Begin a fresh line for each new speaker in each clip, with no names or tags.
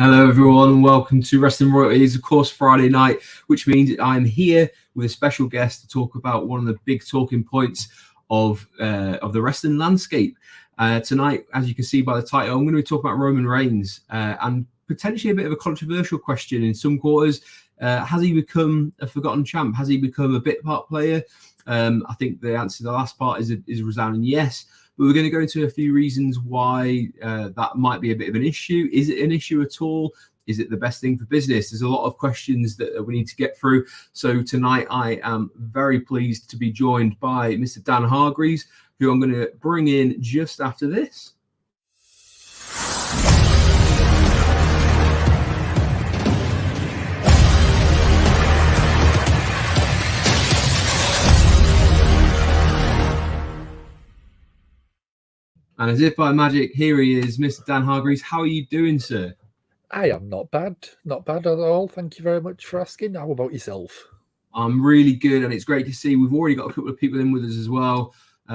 Hello, everyone, and welcome to Wrestling Royalties, of course, Friday night, which means I'm here with a special guest to talk about one of the big talking points of the wrestling landscape. Tonight, as you can see by the title, I'm going to be talking about Roman Reigns and potentially a bit of a controversial question in some quarters. Has he become a forgotten champ? Has he become a bit part player? I think the answer to the last part is a resounding yes. But we're going to go into a few reasons why that might be a bit of an issue. Is it an issue at all? Is it the best thing for business? There's a lot of questions that we need to get through. So tonight I am very pleased to be joined by Mr. Dan Hargreaves, who I'm going to bring in just after this. And as if by magic, here he is, Mr. Dan Hargreaves. How are you doing, sir?
I am not bad. Not bad at all. Thank you very much for asking. How about yourself?
I'm really good, and it's great to see. We've already got a couple of people in with us as well.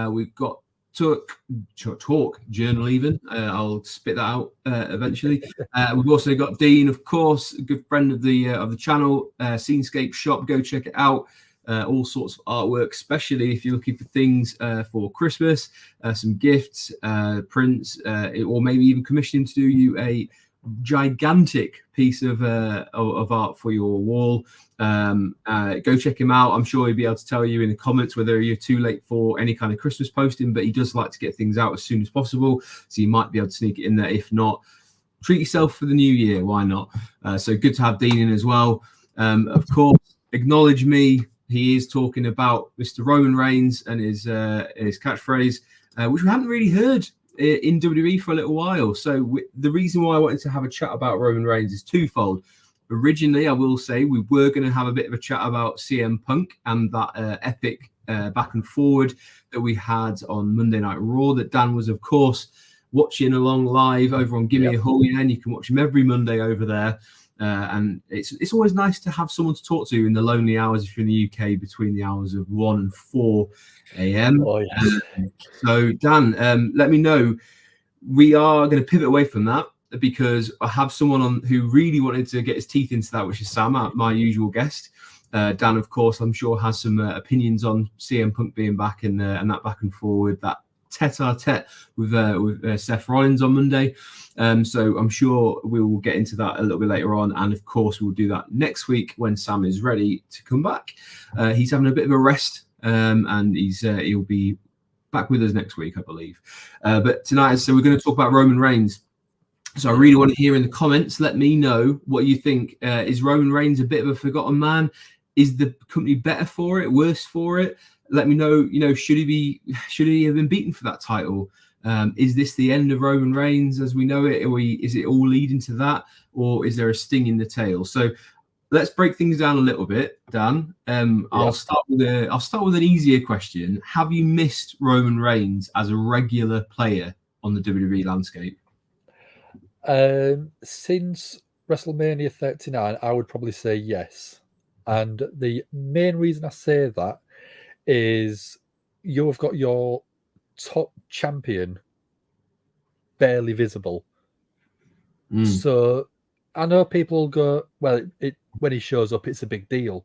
We've got Talk Journal even. I'll spit that out eventually. We've also got Dean, of course, a good friend of the channel, Scenescape Shop. Go check it out. All sorts of artwork, especially if you're looking for things for Christmas, some gifts, prints, or maybe even commissioning to do you a gigantic piece of art for your wall. Go check him out. I'm sure he'll be able to tell you in the comments whether you're too late for any kind of Christmas posting, but he does like to get things out as soon as possible, so you might be able to sneak it in there. If not, treat yourself for the new year. Why not? So good to have Dean in as well. Of course, acknowledge me. He is talking about Mr. Roman Reigns and his catchphrase, which we haven't really heard in WWE for a little while. So the reason why I wanted to have a chat about Roman Reigns is twofold. Originally, I will say we were going to have a bit of a chat about CM Punk and that epic back and forward that we had on Monday Night Raw that Dan was, of course, watching along live over on Gimme a Hole. And you can watch him every Monday over there. And it's always nice to have someone to talk to in the lonely hours if you're in the UK between the hours of 1 and 4 a.m.
Oh, yes.
So, Dan, let me know. We are going to pivot away from that because I have someone on who really wanted to get his teeth into that, which is Sam, my usual guest. Dan, of course, I'm sure has some opinions on CM Punk being back and that back and forward, that tete-a-tete with Seth Rollins on Monday. So I'm sure we will get into that a little bit later on. And of course, we'll do that next week when Sam is ready to come back. He's having a bit of a rest and he'll be back with us next week, I believe. But tonight, so we're going to talk about Roman Reigns. So I really want to hear in the comments, let me know what you think. Is Roman Reigns a bit of a forgotten man? Is the company better for it, worse for it? Let me know, should he have been beaten for that title? Is this the end of Roman Reigns as we know it? Is it all leading to that, or is there a sting in the tail? So let's break things down a little bit, Dan. I'll start with an easier question. Have you missed Roman Reigns as a regular player on the WWE landscape?
Since WrestleMania 39, I would probably say yes. And the main reason I say that is you've got your top champion barely visible. So I know people go, well, when he shows up, it's a big deal.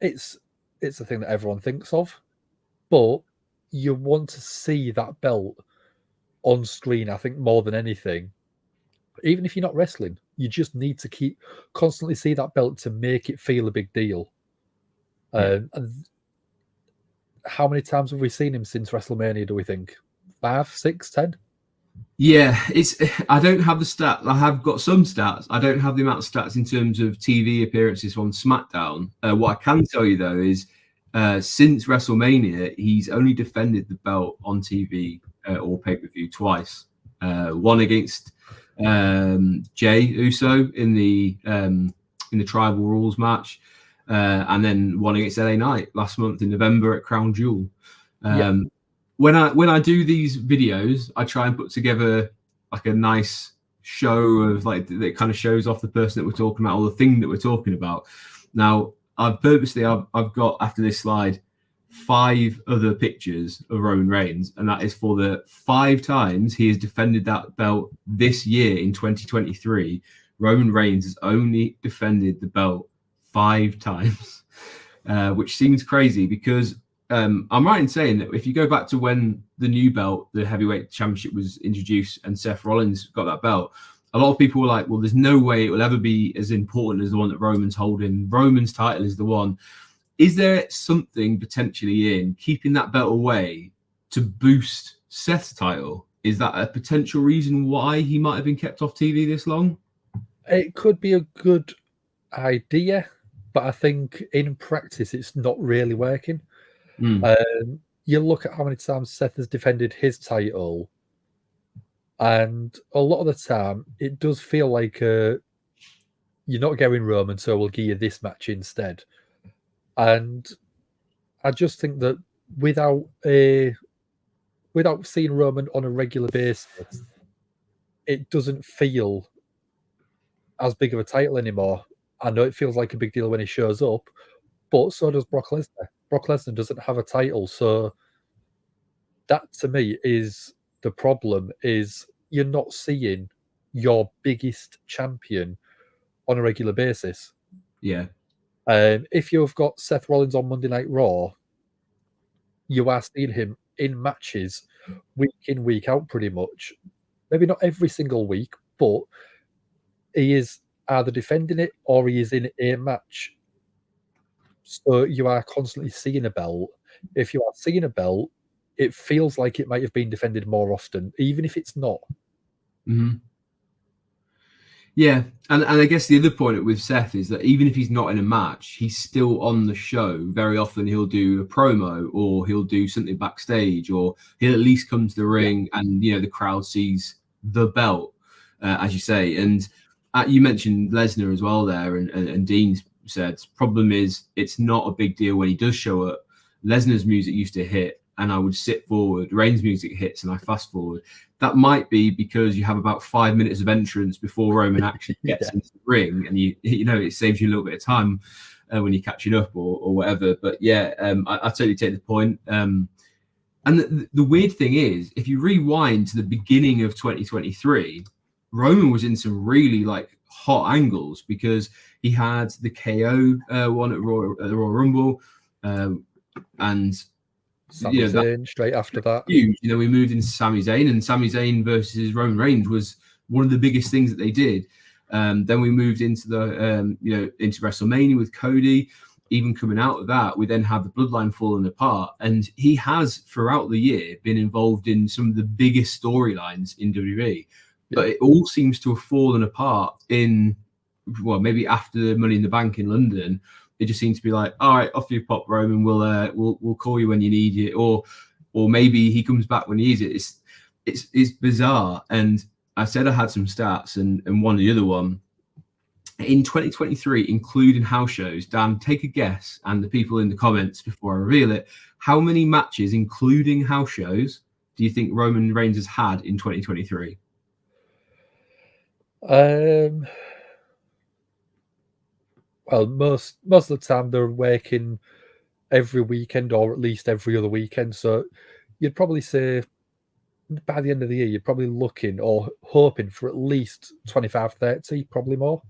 It's a thing that everyone thinks of, but you want to see that belt on screen, I think, more than anything. Even if you're not wrestling, you just need to constantly see that belt to make it feel a big deal. And how many times have we seen him since WrestleMania, do we think? 5, 6, 10?
Yeah, I don't have the stats. I have got some stats. I don't have the amount of stats in terms of TV appearances on SmackDown. What I can tell you, though, is since WrestleMania, he's only defended the belt on TV or pay-per-view twice. One against Jey Uso in the Tribal Rules match. And then one against LA Knight last month in November at Crown Jewel. When I do these videos, I try and put together like a nice show of like that kind of shows off the person that we're talking about or the thing that we're talking about. Now, I've got after this slide 5 other pictures of Roman Reigns, and that is for the 5 times he has defended that belt this year in 2023, Roman Reigns has only defended the belt 5 times, which seems crazy because I'm right in saying that if you go back to when the new belt, the heavyweight championship, was introduced and Seth Rollins got that belt, a lot of people were like, well, there's no way it will ever be as important as the one that Roman's holding. Roman's title is the one. Is there something potentially in keeping that belt away to boost Seth's title? Is that a potential reason why he might have been kept off TV this long?
It could be a good idea, but I think in practice it's not really working. You look at how many times Seth has defended his title, and a lot of the time it does feel like you're not going Roman, so we'll give you this match instead. And I just think that without seeing Roman on a regular basis, it doesn't feel as big of a title anymore. I know it feels like a big deal when he shows up, but so does Brock Lesnar. Brock Lesnar doesn't have a title, so that to me is the problem, is you're not seeing your biggest champion on a regular basis.
Yeah.
If you've got Seth Rollins on Monday Night Raw, you are seeing him in matches week in, week out pretty much. Maybe not every single week, but he is either defending it or he is in a match. So you are constantly seeing a belt. If you are seeing a belt, it feels like it might have been defended more often, even if it's not.
Mm-hmm. Yeah, and I guess the other point with Seth is that even if he's not in a match, he's still on the show. Very often he'll do a promo or he'll do something backstage, or he'll at least come to the ring and, you know, the crowd sees the belt, as you say. And you mentioned Lesnar as well there, and Dean said, problem is it's not a big deal when he does show up. Lesnar's music used to hit and I would sit forward. Reigns' music hits and I fast forward. That might be because you have about 5 minutes of entrance before Roman actually gets into the ring, and you know it saves you a little bit of time when you're catching up or whatever. But yeah, I totally take the point. And the weird thing is, if you rewind to the beginning of 2023, Roman was in some really like hot angles because he had the KO one at the Royal Rumble, and
Sami Zayn straight after that.
Huge. You know, we moved into Sami Zayn, and Sami Zayn versus Roman Reigns was one of the biggest things that they did. Then we moved into the into WrestleMania with Cody. Even coming out of that, we then had the bloodline falling apart, and he has throughout the year been involved in some of the biggest storylines in WWE. But it all seems to have fallen apart in, well, maybe after Money in the Bank in London. It just seems to be like, all right, off you pop, Roman. We'll call you when you need it, or maybe he comes back when he needs it. It's bizarre. And I said I had some stats, and one of the other one in 2023, including house shows. Dan, take a guess, and the people in the comments before I reveal it. How many matches, including house shows, do you think Roman Reigns has had in 2023?
Well, most of the time they're working every weekend or at least every other weekend. So you'd probably say by the end of the year, you're probably looking or hoping for at least 25, 30, probably more.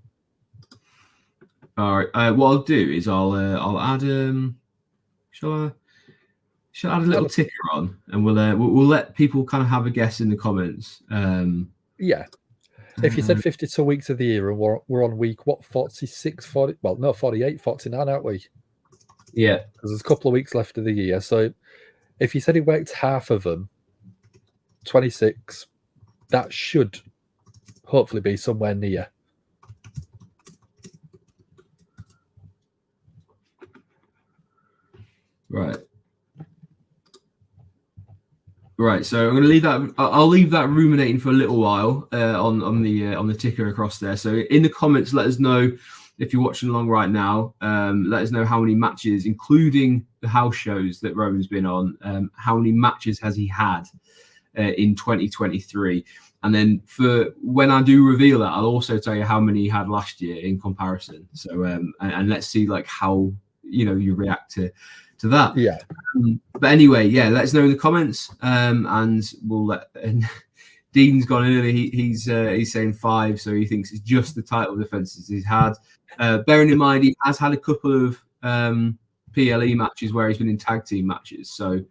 All right. What I'll do is I'll add shall I add a little ticker on, and we'll let people kind of have a guess in the comments.
Yeah. If you said 52 weeks of the year and we're on week, 46, 40? Well, no, 48, 49, aren't we?
Yeah.
Because there's a couple of weeks left of the year. So if you said he worked half of them, 26, that should hopefully be somewhere near.
Right, so I'm going to leave that. I'll leave that ruminating for a little while on the ticker across there. So in the comments, let us know if you're watching along right now. Let us know how many matches, including the house shows that Roman's been on. How many matches has he had in 2023? And then for when I do reveal that, I'll also tell you how many he had last year in comparison. So and let's see like how you react to that.
Yeah.
But anyway, yeah, let us know in the comments, and we'll let Dean's gone early. He's saying 5, so he thinks it's just the title defenses he's had. Bearing in mind, he has had a couple of PLE matches where he's been in tag team matches. So,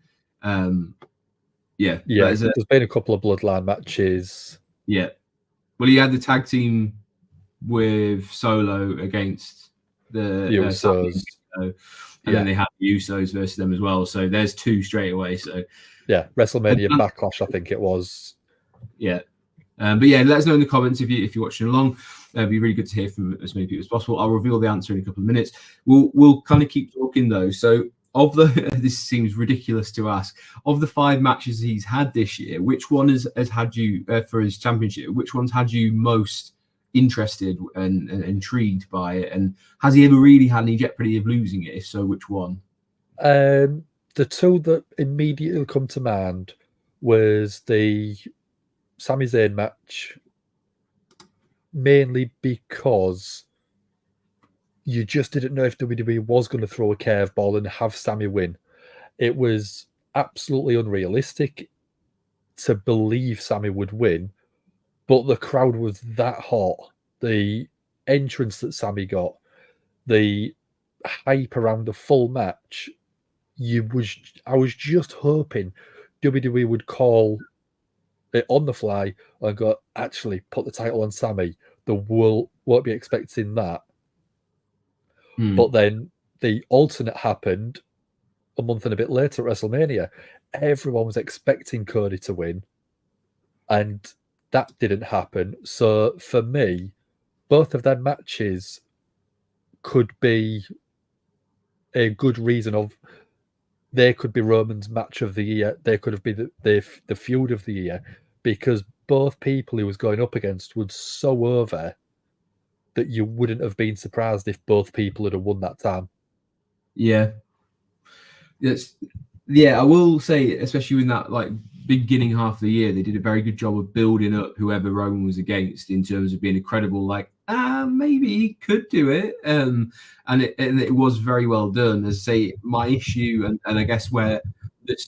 yeah.
There's been a couple of bloodline matches.
Yeah. Well, he had the tag team with Solo against the
Usos.
And then they had the Usos versus them as well. So there's 2 straight away. So
yeah, WrestleMania Backlash, I think it was.
Yeah. But yeah, let us know in the comments if you're watching along. It'd be really good to hear from as many people as possible. I'll reveal the answer in a couple of minutes. We'll kind of keep talking though. So of the this seems ridiculous to ask, of the 5 matches he's had this year, which one has had you for his championship? Which ones had you most interested and intrigued by it? And has he ever really had any jeopardy of losing it? If so, which one?
The 2 that immediately come to mind was the Sami Zayn match, mainly because you just didn't know if WWE was going to throw a curveball and have Sami win. It was absolutely unrealistic to believe Sami would win, but the crowd was that hot. The entrance that Sami got, the hype around the full match, I was just hoping WWE would call it on the fly and go, actually, put the title on Sami. The world won't be expecting that. But then the alternate happened a month and a bit later at WrestleMania. Everyone was expecting Cody to win, and that didn't happen. So for me, both of their matches could be a good reason of they could be Roman's match of the year. They could have been the feud of the year, because both people he was going up against were so over that you wouldn't have been surprised if both people had won that time.
Yeah. I will say, especially in that like beginning half of the year, they did a very good job of building up whoever Roman was against in terms of being a credible, like, maybe he could do it. And it was very well done. As I say, my issue, and I guess where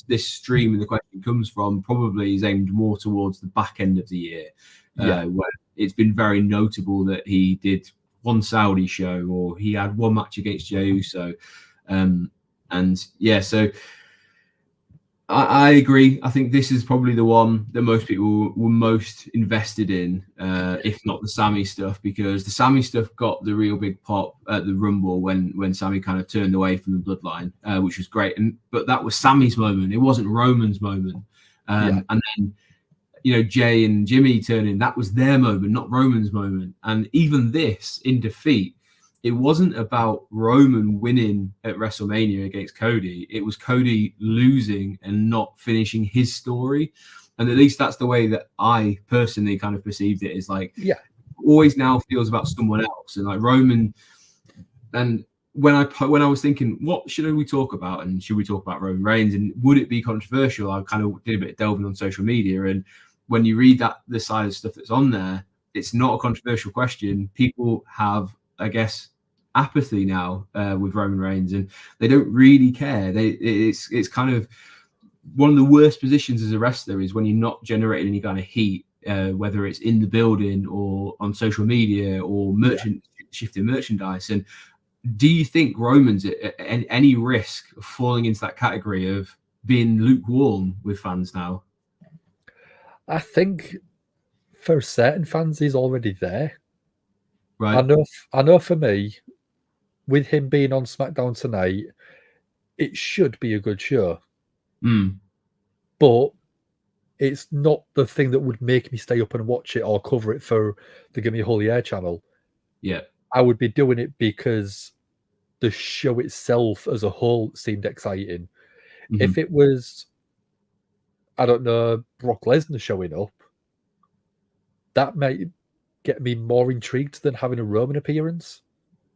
this stream and the question comes from, probably is aimed more towards the back end of the year, where it's been very notable that he did one Saudi show or he had one match against Jey Uso. So I agree. I think this is probably the one that most people were most invested in, if not the Sami stuff, because the Sami stuff got the real big pop at the Rumble when Sami kind of turned away from the bloodline, which was great. But that was Sami's moment. It wasn't Roman's moment. And then, Jay and Jimmy turning, that was their moment, not Roman's moment. And even this in defeat, it wasn't about Roman winning at WrestleMania against Cody. It was Cody losing and not finishing his story. And at least that's the way that I personally kind of perceived it, is like, always now feels about someone else. And like Roman, and when I was thinking, what should we talk about? And should we talk about Roman Reigns? And would it be controversial? I kind of did a bit of delving on social media. And when you read the side of stuff that's on there, it's not a controversial question. People have, I guess, apathy now with Roman Reigns, and they don't really care. It's kind of one of the worst positions as a wrestler is when you're not generating any kind of heat, whether it's in the building or on social media or shifting merchandise. And do you think Roman's at any risk of falling into that category of being lukewarm with fans now?
I think for certain fans, he's already there.
Right.
I know for me, with him being on SmackDown tonight, it should be a good show. But it's not the thing that would make me stay up and watch it or cover it for the Gimme Holy Air channel.
Yeah.
I would be doing it because the show itself as a whole seemed exciting. If it was, I don't know, Brock Lesnar showing up, that might get me more intrigued than having a Roman appearance.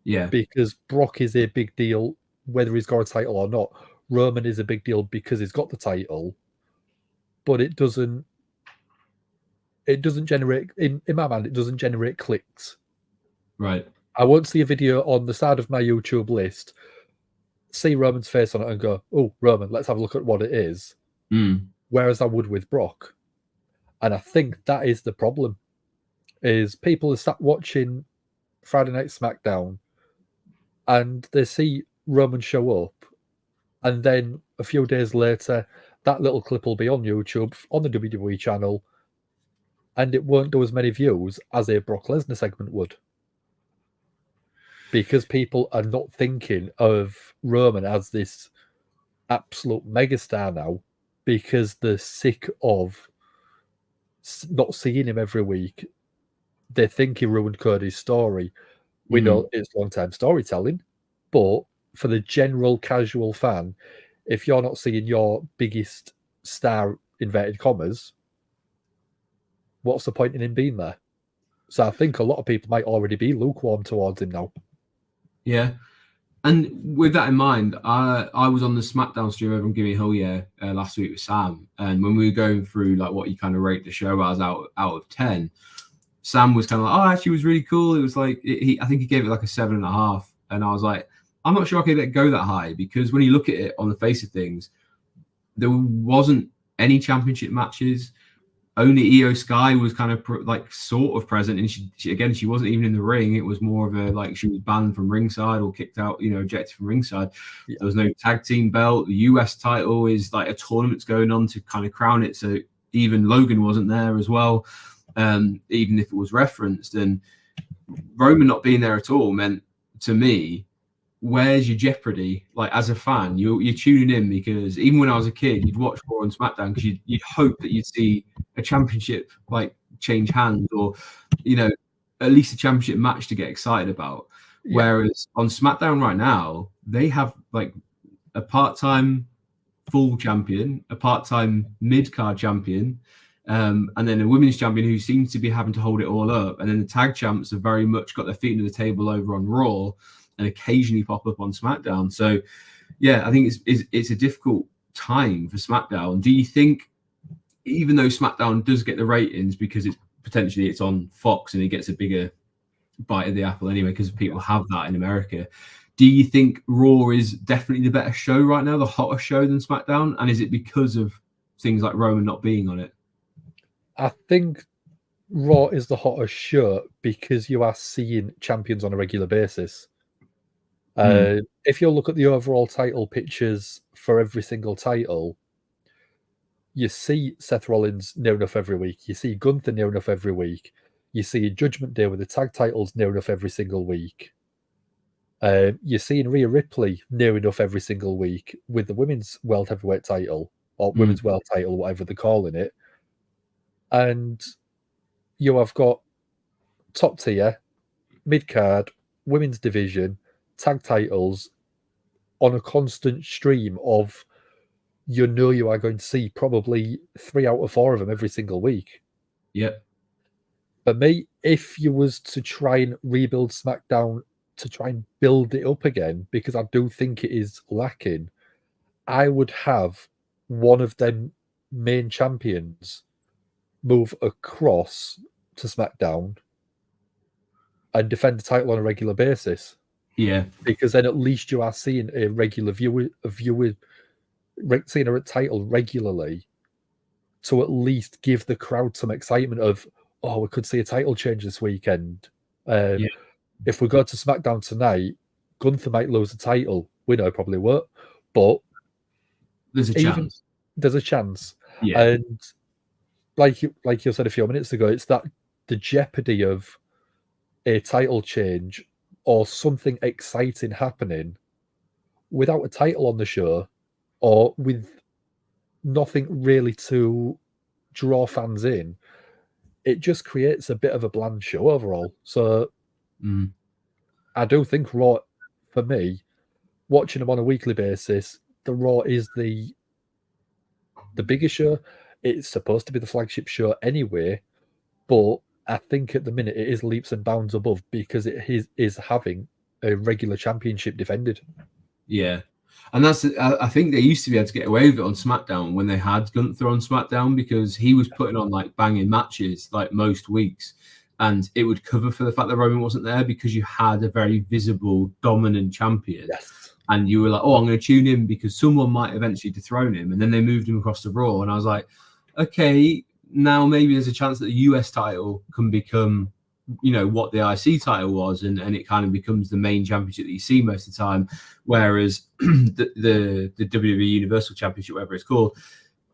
Yeah.
Because Brock is a big deal, whether he's got a title or not. Roman is a big deal because he's got the title. But it doesn't generate, in my mind, it doesn't generate clicks.
Right.
I won't see a video on the side of my YouTube list, see Roman's face on it and go, oh, Roman, let's have a look at what it is. Whereas I would with Brock. And I think that is the problem, is people are sat watching Friday Night SmackDown and they see Roman show up, and then a few days later, that little clip will be on YouTube, on the WWE channel, and it won't do as many views as a Brock Lesnar segment would. Because people are not thinking of Roman as this absolute megastar now, because they're sick of not seeing him every week. They think he ruined Cody's story. We know it's long-term storytelling, but for the general casual fan, if you're not seeing your biggest star, inverted commas, what's the point in him being there? So I think a lot of people might already be lukewarm towards him now.
Yeah. And with that in mind, I was on the SmackDown stream over on Gimme Hell Yeah last week with Sam, and when we were going through like what you kind of rate the show as out of 10, Sam was kind of like, oh, actually, it was really cool. It was like I think he gave it like a 7.5, and I was like, I'm not sure I could let it go that high, because when you look at it on the face of things, there wasn't any championship matches. Only Io Sky was kind of like sort of present, and she wasn't even in the ring. It was more of a like she was banned from ringside or kicked out, ejected from ringside. Yeah. There was no tag team belt. The US title is like a tournament's going on to kind of crown it, so even Logan wasn't there as well, even if it was referenced. And Roman not being there at all meant, to me, where's your jeopardy? Like, as a fan, you're tuning in because even when I was a kid, you'd watch Raw and SmackDown because you'd hope that you'd see a championship like change hands, or at least a championship match to get excited about. Yeah. Whereas on SmackDown right now, they have like a part-time full champion, a part-time mid-card champion, and then a women's champion who seems to be having to hold it all up, and then the tag champs have very much got their feet under the table over on Raw and occasionally pop up on SmackDown. So, yeah, I think it's a difficult time for SmackDown. Do you think, even though SmackDown does get the ratings because it's on Fox and it gets a bigger bite of the apple anyway because people have that in America, do you think Raw is definitely the better show right now, the hotter show than SmackDown? And is it because of things like Roman not being on it?
I think Raw is the hotter show because you are seeing champions on a regular basis. If you look at the overall title pictures for every single title, you see Seth Rollins near enough every week. You see Gunther near enough every week. You see Judgment Day with the tag titles near enough every single week. You're seeing Rhea Ripley near enough every single week with the women's world heavyweight title, or women's world title, whatever they're calling it. And you have got top tier, mid card, women's division, tag titles on a constant stream of, you are going to see probably 3 out of 4 of them every single week.
Yeah.
For me, if you was to try and rebuild SmackDown, to try and build it up again, because I do think it is lacking, I would have one of them main champions move across to SmackDown and defend the title on a regular basis.
Yeah,
because then at least you are seeing a regular viewer seeing a title regularly, to at least give the crowd some excitement of, oh, we could see a title change this weekend. If we go to SmackDown tonight, Gunther might lose the title. We know probably won't, but
there's a chance.
There's a chance.
Yeah.
And like you said a few minutes ago, it's that the jeopardy of a title change or something exciting happening without a title on the show, or with nothing really to draw fans in. It just creates a bit of a bland show overall. So I do think Raw, for me, watching them on a weekly basis, the Raw is the bigger show. It's supposed to be the flagship show anyway, but I think at the minute it is leaps and bounds above because it is having a regular championship defended.
Yeah. And I think they used to be able to get away with it on SmackDown when they had Gunther on SmackDown, because he was putting on like banging matches like most weeks, and it would cover for the fact that Roman wasn't there because you had a very visible, dominant champion.
Yes.
And you were like, oh, I'm going to tune in because someone might eventually dethrone him. And then they moved him across to Raw. And I was like, okay, now maybe there's a chance that the US title can become, what the IC title was, and it kind of becomes the main championship that you see most of the time, whereas the WWE Universal Championship, whatever it's called,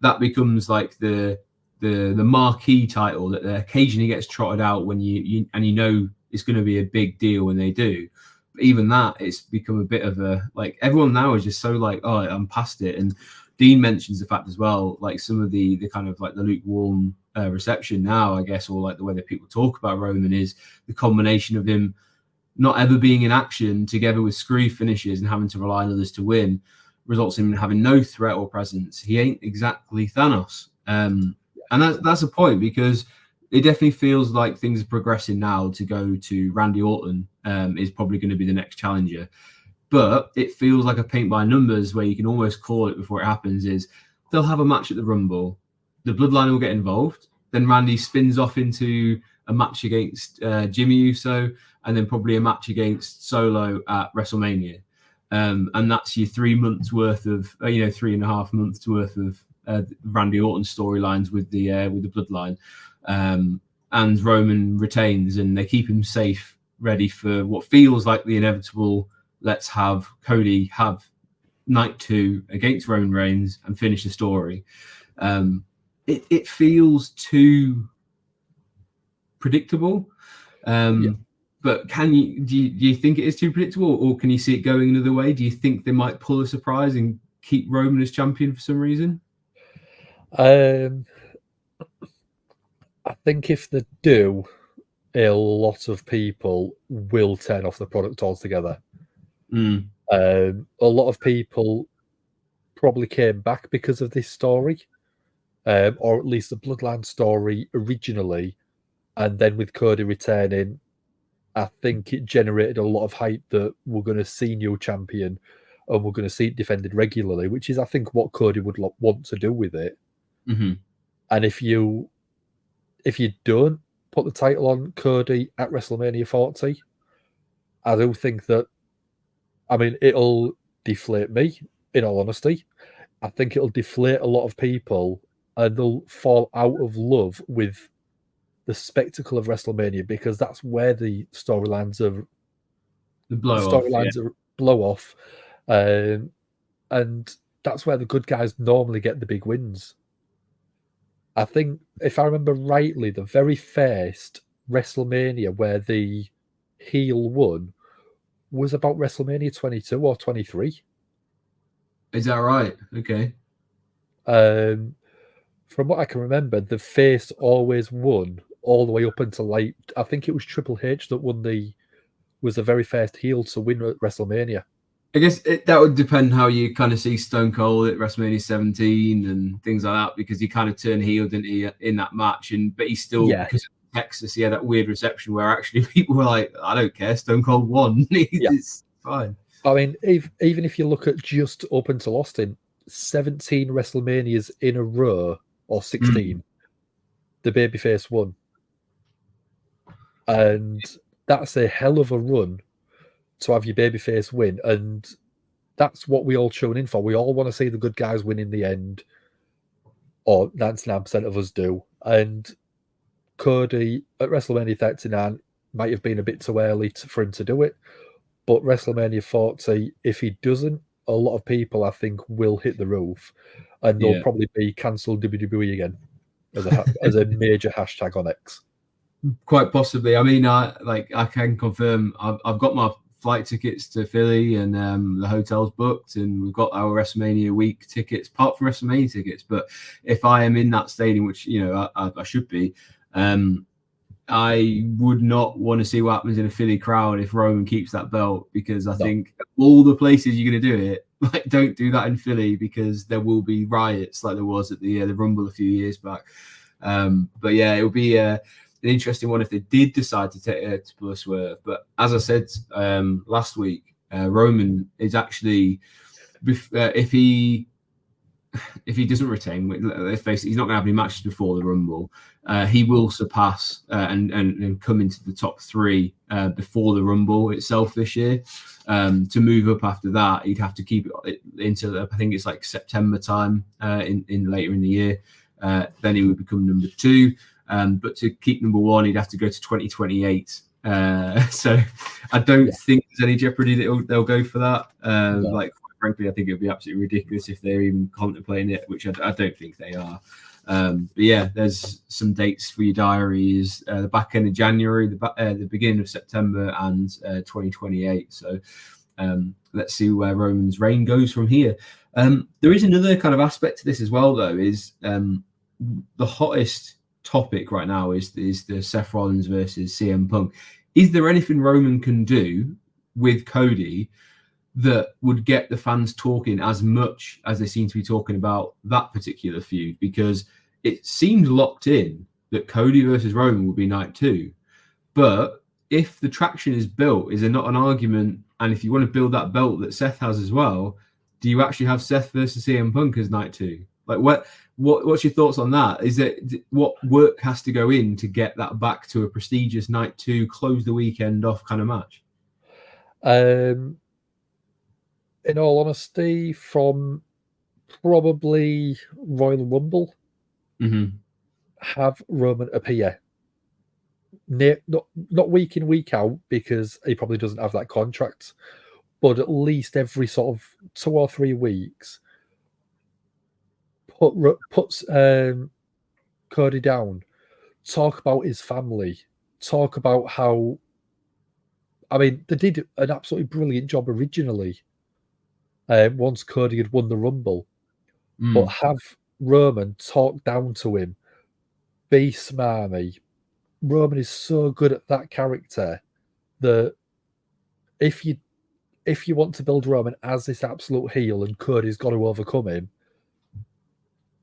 that becomes like the marquee title that occasionally gets trotted out when you it's going to be a big deal when they do. But even that, it's become a bit of a, like, everyone now is just so like, oh, I'm past it. And Dean mentions the fact as well, like some of the kind of like the lukewarm reception now, I guess, or like the way that people talk about Roman is the combination of him not ever being in action together with screw finishes and having to rely on others to win results in him having no threat or presence. He ain't exactly Thanos. And that's a point, because it definitely feels like things are progressing now to go to Randy Orton is probably going to be the next challenger. But it feels like a paint by numbers where you can almost call it before it happens is they'll have a match at the Rumble. The Bloodline will get involved. Then Randy spins off into a match against Jimmy Uso, and then probably a match against Solo at WrestleMania. And that's your 3 months worth of, 3.5 months worth of Randy Orton storylines with the Bloodline. And Roman retains, and they keep him safe, ready for what feels like the inevitable. Let's have Cody have night 2 against Roman Reigns and finish the story. It feels too predictable. But do you think it is too predictable, or can you see it going another way? Do you think they might pull a surprise and keep Roman as champion for some reason?
I think if they do, a lot of people will turn off the product altogether. A lot of people probably came back because of this story, or at least the Bloodline story originally, and then with Cody returning, I think it generated a lot of hype that we're going to see new champion and we're going to see it defended regularly, which is, I think, what Cody would want to do with it.
Mm-hmm.
And if you don't put the title on Cody at WrestleMania 40, I do think that, it'll deflate me, in all honesty. I think it'll deflate a lot of people, and they'll fall out of love with the spectacle of WrestleMania, because that's where the storylines blow off, and that's where the good guys normally get the big wins. I think, if I remember rightly, the very first WrestleMania where the heel won was about WrestleMania 22 or 23.
Is that right? Okay.
From what I can remember, the face always won all the way up until, I think it was Triple H that was the very first heel to win at WrestleMania.
I guess that would depend how you kind of see Stone Cold at WrestleMania 17 and things like that, because he kind of turned heel, didn't he, in that match? But he still, because of Texas, he had that weird reception where actually people were like, I don't care, Stone Cold won. It's fine.
Even if you look at just up until Austin, 17 WrestleManias in a row, or 16, the babyface won. And that's a hell of a run to have your babyface win, and that's what we all tune in for. We all want to see the good guys win in the end, or 99% of us do. And Cody at WrestleMania 39 might have been a bit too early for him to do it, but WrestleMania 40, if he doesn't, a lot of people, I think, will hit the roof, and they'll probably be cancelled WWE again as a major hashtag on X.
Quite possibly. I can confirm I've got my flight tickets to Philly, and the hotel's booked, and we've got our WrestleMania week tickets, apart from WrestleMania tickets. But if I am in that stadium, which I should be, I would not want to see what happens in a Philly crowd if Roman keeps that belt, because I think all the places you're going to do it, like, don't do that in Philly, because there will be riots like there was at the Rumble a few years back. But yeah, it would be an interesting one if they did decide to pull a swerve. But as I said last week, Roman is actually, if he doesn't retain, let's face it, he's not going to have any matches before the Rumble. He will surpass and come into the top 3 before the Rumble itself this year. To move up after that, he'd have to keep it into, I think it's like September time in later in the year. then he would become number 2. But to keep number 1, he'd have to go to 2028. So I don't think there's any jeopardy that they'll go for that. Like, frankly, I think it would be absolutely ridiculous if they're even contemplating it, which I don't think they are. But yeah, there's some dates for your diaries: the back end of January, the beginning of September, and 2028. So let's see where Roman's reign goes from here. There is another kind of aspect to this as well, though, is the hottest topic right now is the Seth Rollins versus CM Punk. Is there anything Roman can do with Cody that would get the fans talking as much as they seem to be talking about that particular feud? Because it seems locked in that Cody versus Roman will be night 2. But if the traction is built, is there not an argument? And if you want to build that belt that Seth has as well, do you actually have Seth versus CM Punk as night 2? Like, what's your thoughts on that? Is it what work has to go in to get that back to a prestigious night 2, close the weekend off kind of match?
In all honesty, from probably Royal Rumble, have Roman appear not week in, week out, because he probably doesn't have that contract, but at least every sort of 2 or 3 weeks, puts Cody down, talk about his family, talk about how, I mean, they did an absolutely brilliant job originally once Cody had won the Rumble, but have Roman talk down to him, be smarmy. Roman is so good at that character that if you want to build Roman as this absolute heel and Cody's got to overcome him,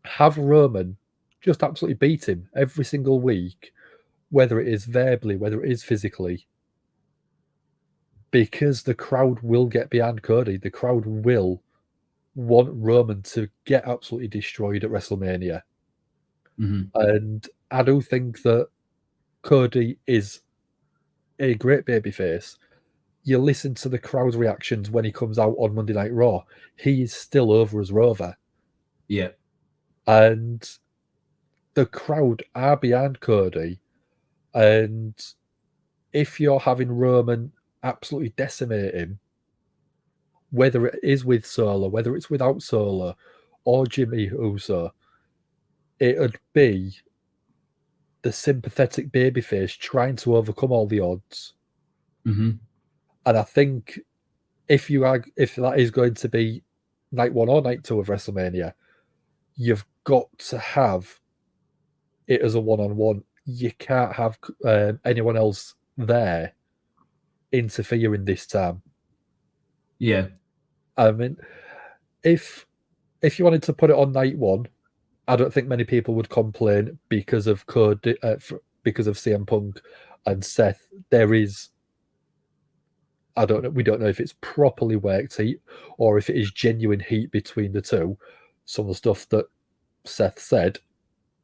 have Roman just absolutely beat him every single week, whether it is verbally, whether it is physically, because the crowd will get behind Cody. The crowd will want Roman to get absolutely destroyed at WrestleMania. And I do think that Cody is a great babyface. You listen to the crowd's reactions when he comes out on Monday Night Raw. He is still over as Rover.
Yeah.
And the crowd are behind Cody. And if you're having Roman absolutely decimate him, whether it is with Solo, whether it's without Solo, or Jimmy Uso, it would be the sympathetic babyface trying to overcome all the odds. And I think if that is going to be night 1 or night 2 of WrestleMania, you've got to have it as a one-on-one. You can't have anyone else there interfering this time.
Yeah.
I mean, if you wanted to put it on night 1, I don't think many people would complain because of because of CM Punk and Seth. There is, I don't know. We don't know if it's properly worked heat or if it is genuine heat between the two. Some of the stuff that Seth said,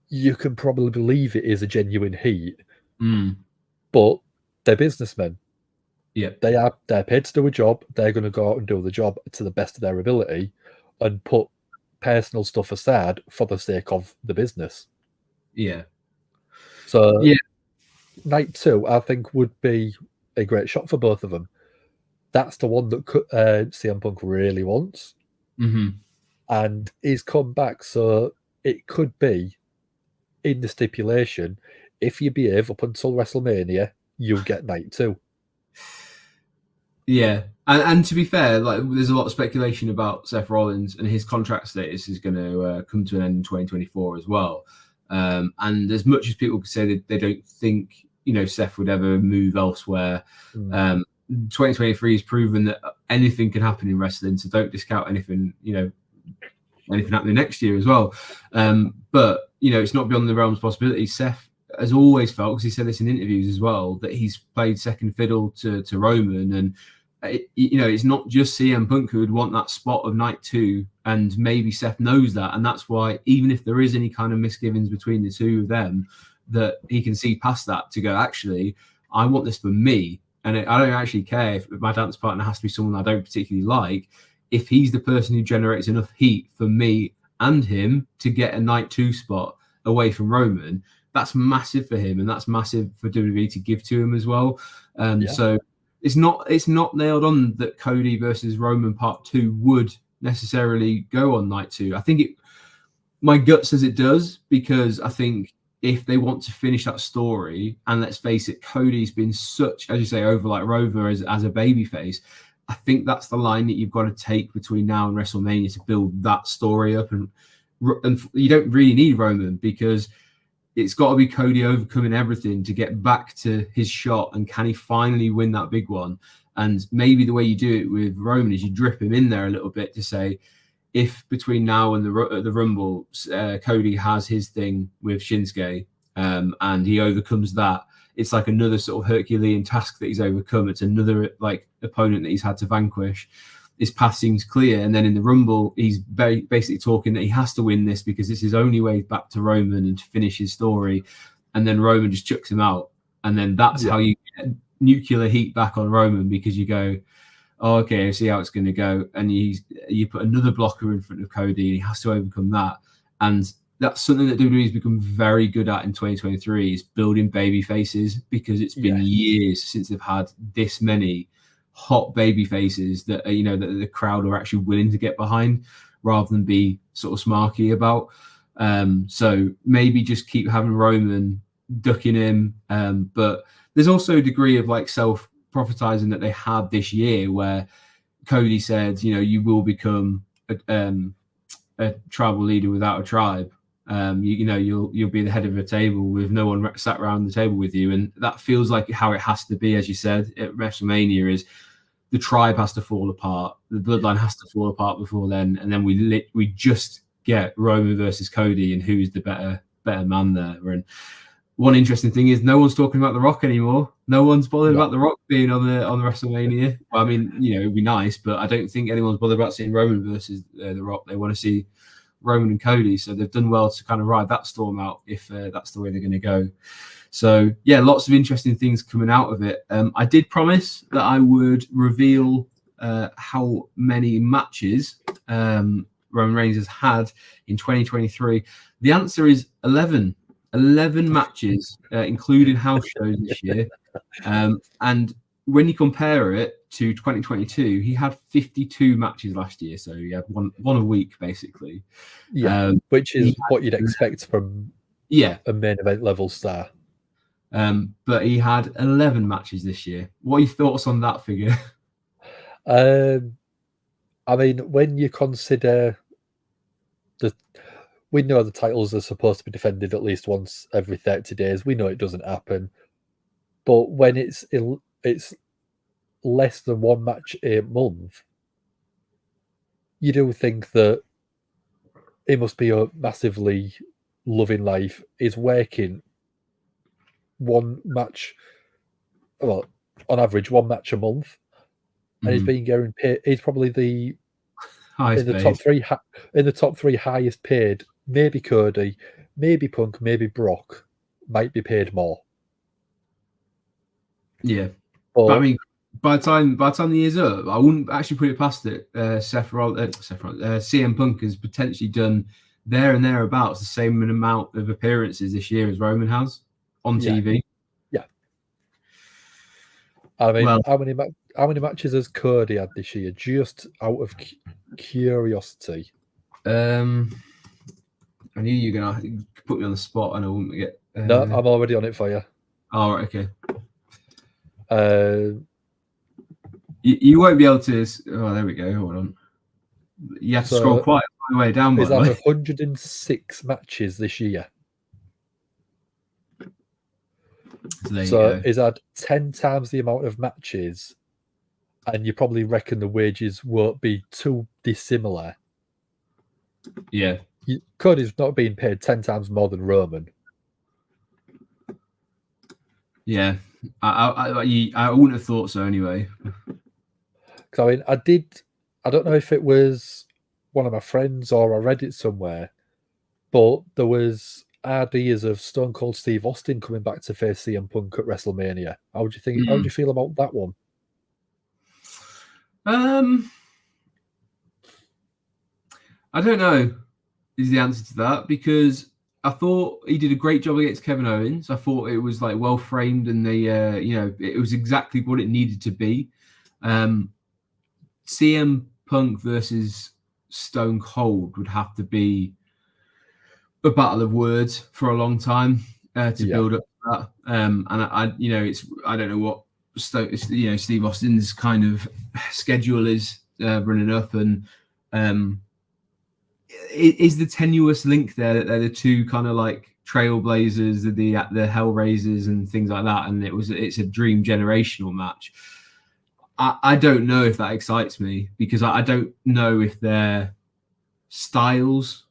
you can probably believe it is a genuine heat. But they're businessmen.
Yeah,
they're paid to do a job. They're going to go out and do the job to the best of their ability and put personal stuff aside for the sake of the business.
Yeah.
So night 2, I think, would be a great shot for both of them. That's the one that CM Punk really wants. And he's come back, so it could be in the stipulation, if you behave up until WrestleMania, you'll get night 2.
Yeah, and to be fair, like, there's a lot of speculation about Seth Rollins, and his contract status is going to come to an end in 2024 as well. And as much as people could say that they don't think, Seth would ever move elsewhere, 2023 has proven that anything can happen in wrestling, so don't discount anything, anything happening next year as well. But, it's not beyond the realms of possibility. Seth has always felt, because he said this in interviews as well, that he's played second fiddle to Roman, and it's not just CM Punk who would want that spot of night 2, and maybe Seth knows that, and that's why even if there is any kind of misgivings between the two of them, that he can see past that to go, actually, I want this for me, and I don't actually care if my dance partner has to be someone I don't particularly like. If he's the person who generates enough heat for me and him to get a night 2 spot, away from Roman, that's massive for him, and that's massive for WWE to give to him as well. So it's not nailed on that Cody versus Roman Part 2 would necessarily go on night 2. I think my gut says it does, because I think if they want to finish that story, and let's face it, Cody's been such, as you say, over like Rover as a babyface. I think that's the line that you've got to take between now and WrestleMania to build that story up. And you don't really need Roman, because it's got to be Cody overcoming everything to get back to his shot. And can he finally win that big one? And maybe the way you do it with Roman is you drip him in there a little bit to say, if between now and the Rumble, Cody has his thing with Shinsuke, and he overcomes that, it's like another sort of Herculean task that he's overcome. It's another like opponent that he's had to vanquish. His path seems clear, and then in the Rumble, he's basically talking that he has to win this because it's his only way back to Roman and to finish his story. And then Roman just chucks him out, and then that's how you get nuclear heat back on Roman, because you go, oh, okay, I see how it's going to go. And you put another blocker in front of Cody, and he has to overcome that. And that's something that WWE has become very good at in 2023, is building baby faces, because it's been years since they've had this many hot baby faces that that the crowd are actually willing to get behind, rather than be sort of smarky about. So maybe just keep having Roman ducking him. But there's also a degree of like self-prophetizing that they had this year, where Cody said, you will become a tribal leader without a tribe. You'll be the head of a table with no one sat around the table with you, and that feels like how it has to be, as you said, at WrestleMania. Is the tribe has to fall apart, the bloodline has to fall apart before then, and then we just get Roman versus Cody, and who's the better man there. And one interesting thing is no one's talking about The Rock anymore. No one's bothered about The Rock being on the WrestleMania. Well, I mean, it'd be nice, but I don't think anyone's bothered about seeing Roman versus The Rock. They want to see Roman and Cody, so they've done well to kind of ride that storm out if that's the way they're going to go. So yeah, lots of interesting things coming out of it. I did promise that I would reveal how many matches Roman Reigns has had in 2023. The answer is 11 matches, including house shows this year. And when you compare it to 2022, he had 52 matches last year, so he had one a week basically.
Which is what you'd expect from a main event level star.
But he had 11 matches this year. What are your thoughts on that figure?
I mean, when you consider we know the titles are supposed to be defended at least once every 30 days. We know it doesn't happen, but when it's less than one match a month, you do think that it must be a massively loving life. He's working one match, well, on average, one match a month, and he's been getting paid. He's probably the
highest
in the top three highest paid. Maybe Cody, maybe Punk, maybe Brock might be paid more.
Yeah, but I mean, by the time the year's up, I wouldn't actually put it past it. CM Punk has potentially done there and thereabouts the same amount of appearances this year as Roman has on TV.
Yeah. I mean, how many matches has Cody had this year? Just out of curiosity.
I knew you were gonna put me on the spot, and I wouldn't get.
No, I'm already on it for you.
Oh, right, okay. You won't be able to. Oh, there we go. Hold on. You have to scroll quite a long way down.
He's had 106 matches this year. So he's had 10 times the amount of matches, and you probably reckon the wages won't be too dissimilar.
Yeah.
Cody's not being paid 10 times more than Roman.
Yeah. I wouldn't have thought so anyway.
I mean, I don't know if it was one of my friends or I read it somewhere, but there was ideas of Stone Cold Steve Austin coming back to face CM Punk at WrestleMania. How would you think? How would you feel about that one?
I don't know is the answer to that, because I thought he did a great job against Kevin Owens. I thought it was like well framed, and it was exactly what it needed to be. CM Punk versus Stone Cold would have to be a battle of words for a long time to build up to that. And I don't know what Steve Austin's kind of schedule is running up, and is the tenuous link there that they're the two kind of like trailblazers, the Hellraisers and things like that, and it's a dream generational match. I don't know if that excites me, because I don't know if their styles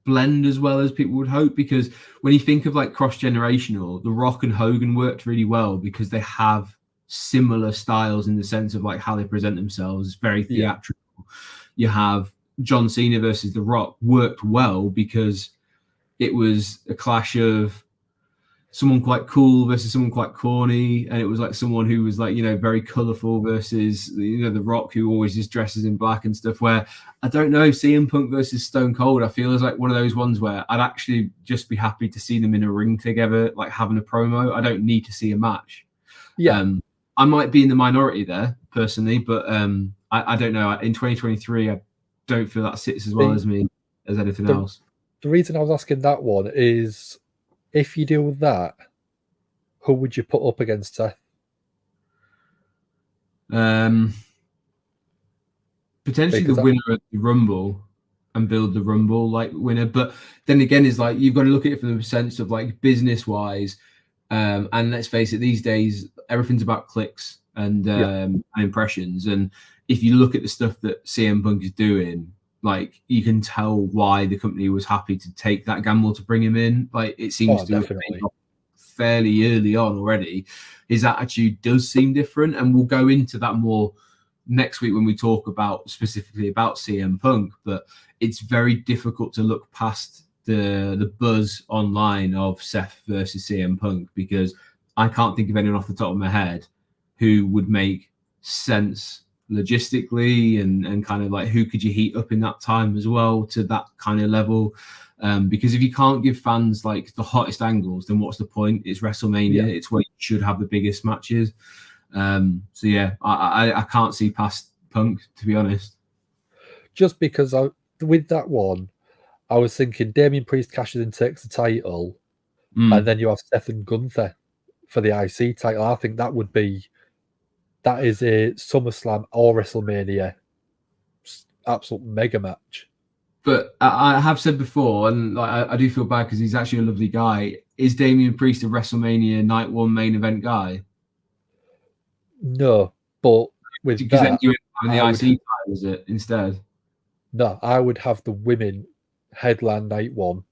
blend as well as people would hope, because when you think of like cross-generational, The Rock and Hogan worked really well because they have similar styles in the sense of like how they present themselves. It's very theatrical. You have John Cena versus The Rock worked well because it was a clash of someone quite cool versus someone quite corny, and it was like someone who was like, very colorful versus The Rock, who always just dresses in black and stuff. Where I don't know, CM Punk versus Stone Cold, I feel is like one of those ones where I'd actually just be happy to see them in a ring together, like having a promo. I don't need to see a match. I might be in the minority there personally, but I don't know. In 2023, I don't feel that sits as well as me as anything else.
The reason I was asking that one is, if you deal with that, who would you put up against her?
Potentially the winner of the Rumble, and build the Rumble like winner. But then again, is like you've got to look at it from the sense of like business wise. And let's face it, these days everything's about clicks and impressions. And if you look at the stuff that CM Punk is doing, like you can tell why the company was happy to take that gamble to bring him in. Like it seems to have paid off fairly early on already. His attitude does seem different, and we'll go into that more next week when we talk specifically about CM Punk. But it's very difficult to look past the buzz online of Seth versus CM Punk, because I can't think of anyone off the top of my head who would make sense logistically, and kind of like who could you heat up in that time as well to that kind of level. Because if you can't give fans like the hottest angles, then what's the point? It's WrestleMania. It's where you should have the biggest matches. I can't see past Punk, to be honest.
Just because with that one, I was thinking Damian Priest cashes in, takes the title, and then you have Seth and Gunther for the IC title. I think that is a SummerSlam or WrestleMania absolute mega match.
But I have said before, and like I do feel bad because he's actually a lovely guy. Is Damian Priest a WrestleMania Night 1 main event guy?
No, but because
then you would have the IC title, is it instead?
No, I would have the women headline Night 1,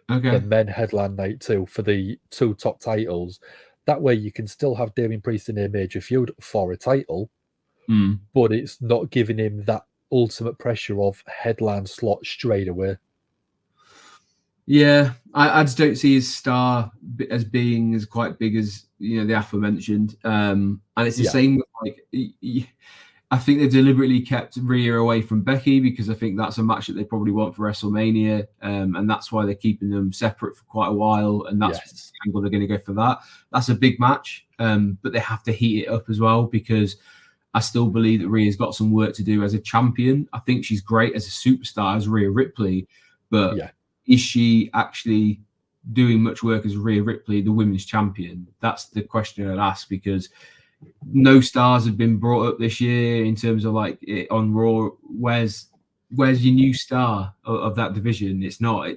the men headline Night 2 for the two top titles. That way you can still have Damian Priest in a major feud for a title, but it's not giving him that ultimate pressure of headline slot straight away.
Yeah, I just don't see his star as being as quite big as the aforementioned. And it's the same with like I think they've deliberately kept Rhea away from Becky because I think that's a match that they probably want for WrestleMania, and that's why they're keeping them separate for quite a while, and that's the angle they're going to go for that. That's a big match, but they have to heat it up as well, because I still believe that Rhea's got some work to do as a champion. I think she's great as a superstar, as Rhea Ripley, but is she actually doing much work as Rhea Ripley, the women's champion? That's the question I'd ask, because no stars have been brought up this year in terms of like on Raw. Where's your new star of that division? It's not.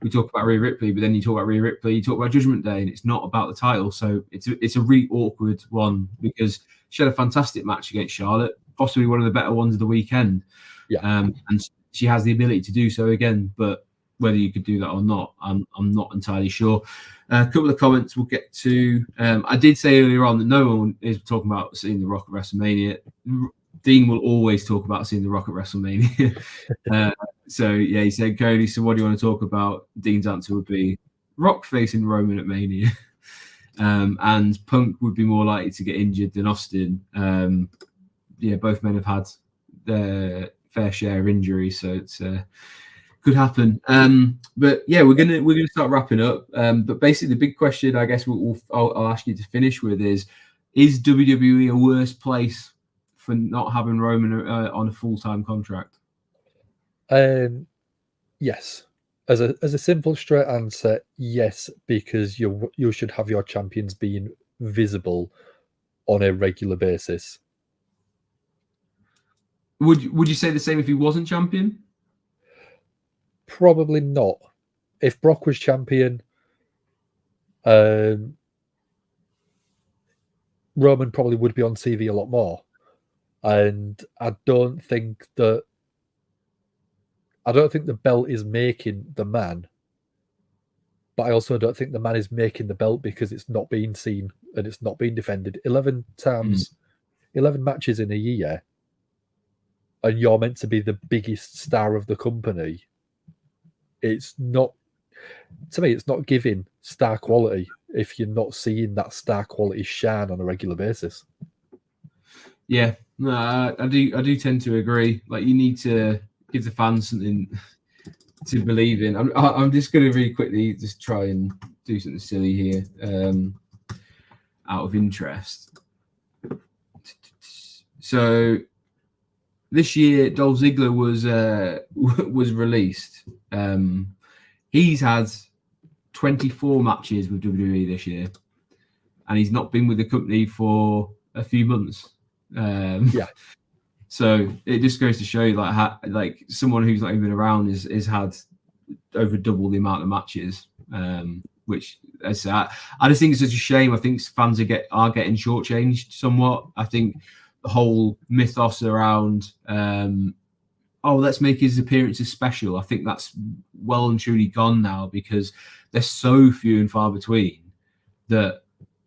We talk about Rhea Ripley, but then you talk about Rhea Ripley, you talk about Judgment Day, and it's not about the title. So it's a really awkward one, because she had a fantastic match against Charlotte, possibly one of the better ones of the weekend. And she has the ability to do so again, but whether you could do that or not, I'm not entirely sure. A couple of comments we'll get to. I did say earlier on that no one is talking about seeing The Rock at WrestleMania. Dean will always talk about seeing The Rock at WrestleMania. He said, Cody, so what do you want to talk about? Dean's answer would be Rock facing Roman at Mania. And Punk would be more likely to get injured than Austin. Both men have had their fair share of injuries, so Could happen. But yeah, we're gonna start wrapping up. But basically, the big question, I guess, I'll ask you to finish with is WWE a worse place for not having Roman on a full-time contract?
Yes. As a simple straight answer, yes, because you should have your champions being visible on a regular basis.
Would you say the same if he wasn't champion?
Probably not. If Brock was champion, Roman probably would be on TV a lot more. And I don't think the belt is making the man, but I also don't think the man is making the belt because it's not being seen and it's not being defended 11 times, 11 matches in a year, and you're meant to be the biggest star of the company. It's not, to me, it's not giving star quality if you're not seeing that star quality shine on a regular basis.
Yeah, no, I do tend to agree. Like, you need to give the fans something to believe in. I'm just going to really quickly just try and do something silly here, out of interest. So this year, Dolph Ziggler was released. He's had 24 matches with WWE this year, and he's not been with the company for a few months.
Yeah.
So it just goes to show you, like someone who's not even been around is had over double the amount of matches, which I just think it's such a shame. I think fans are getting shortchanged somewhat. I think the whole mythos around let's make his appearances special, I think that's well and truly gone now, because they're so few and far between that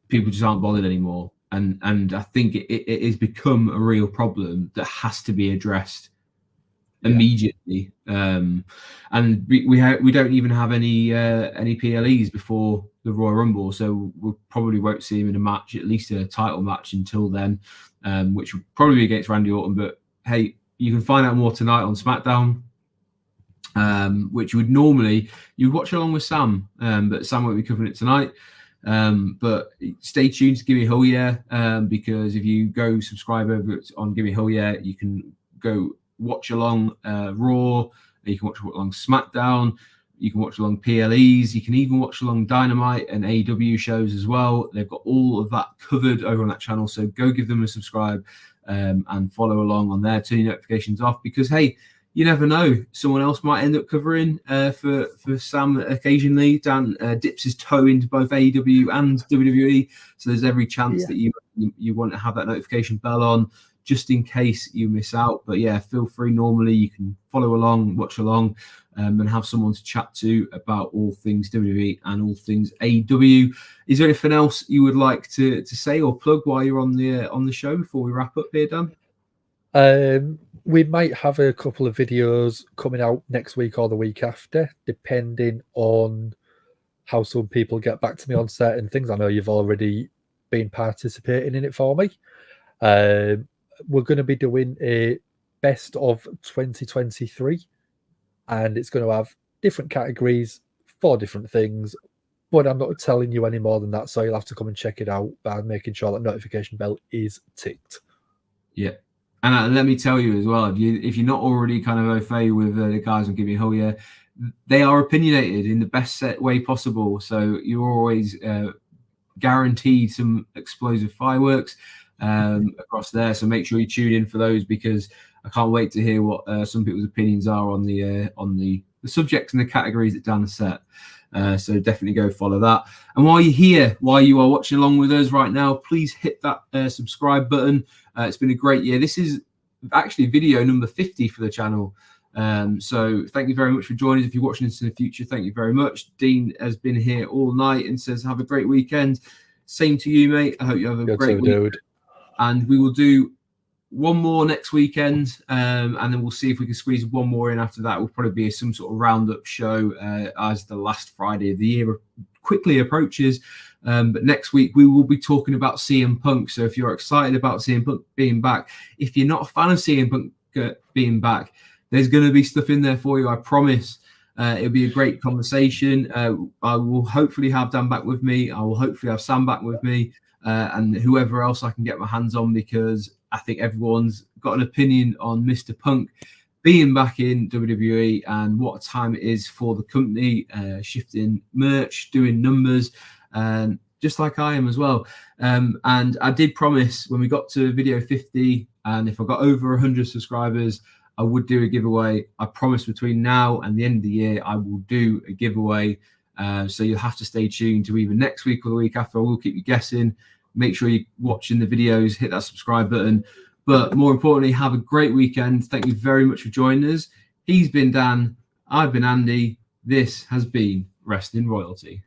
people just aren't bothered anymore. And I think it has become a real problem that has to be addressed immediately. And we don't even have any PLEs before the Royal Rumble, so we probably won't see him in a match, at least a title match, until then, which will probably be against Randy Orton. But hey, you can find out more tonight on SmackDown, which you'd watch along with Sam, but Sam won't be covering it tonight. But stay tuned to Gimme Hell Yeah, because if you go subscribe over on Gimme Hell Yeah, you can go watch along Raw, you can watch along SmackDown, you can watch along PLEs, you can even watch along Dynamite and AEW shows as well. They've got all of that covered over on that channel, so go give them a subscribe and follow along on there. Turn your notifications off, because hey, you never know, someone else might end up covering for Sam occasionally. Dan dips his toe into both AEW and WWE, so there's every chance that you want to have that notification bell on just in case you miss out. But yeah, feel free. Normally you can follow along, watch along, and have someone to chat to about all things WWE and all things AEW. Is there anything else you would like to say or plug while you're on the show before we wrap up here, Dan?
We might have a couple of videos coming out next week or the week after, depending on how some people get back to me on certain things. I know you've already been participating in it for me. We're going to be doing a best of 2023, and it's going to have different categories for different things, but I'm not telling you any more than that, so you'll have to come and check it out by making sure that notification bell is ticked.
Yeah. And let me tell you as well, if you're not already kind of au fait with the guys on Gimme Hell Yeah, they are opinionated in the best set way possible. So you're always guaranteed some explosive fireworks across there. So make sure you tune in for those, because I can't wait to hear what some people's opinions are on the subjects and the categories that Dan has set. So definitely go follow that. And while you're here, while you are watching along with us right now, please hit that subscribe button. It's been a great year. This is actually video number 50 for the channel. So thank you very much for joining us. If you're watching this in the future, thank you very much. Dean has been here all night and says, have a great weekend. Same to you, mate. I hope you have a great weekend. And we will do one more next weekend, and then we'll see if we can squeeze one more in after that. Will probably be some sort of roundup show as the last Friday of the year quickly approaches. But next week we will be talking about CM Punk. So if you're excited about CM Punk being back, if you're not a fan of CM Punk being back, there's going to be stuff in there for you. I promise. It'll be a great conversation. I will hopefully have Dan back with me. I will hopefully have Sam back with me, and whoever else I can get my hands on, because I think everyone's got an opinion on Mr. Punk being back in WWE and what a time it is for the company, shifting merch, doing numbers, just like I am as well. And I did promise when we got to video 50, and if I got over 100 subscribers, I would do a giveaway. I promise between now and the end of the year, I will do a giveaway. So you'll have to stay tuned to either next week or the week after. I will keep you guessing. Make sure you're watching the videos, hit that subscribe button. But more importantly, have a great weekend. Thank you very much for joining us. He's been Dan. I've been Andy. This has been Wrestling Royalty.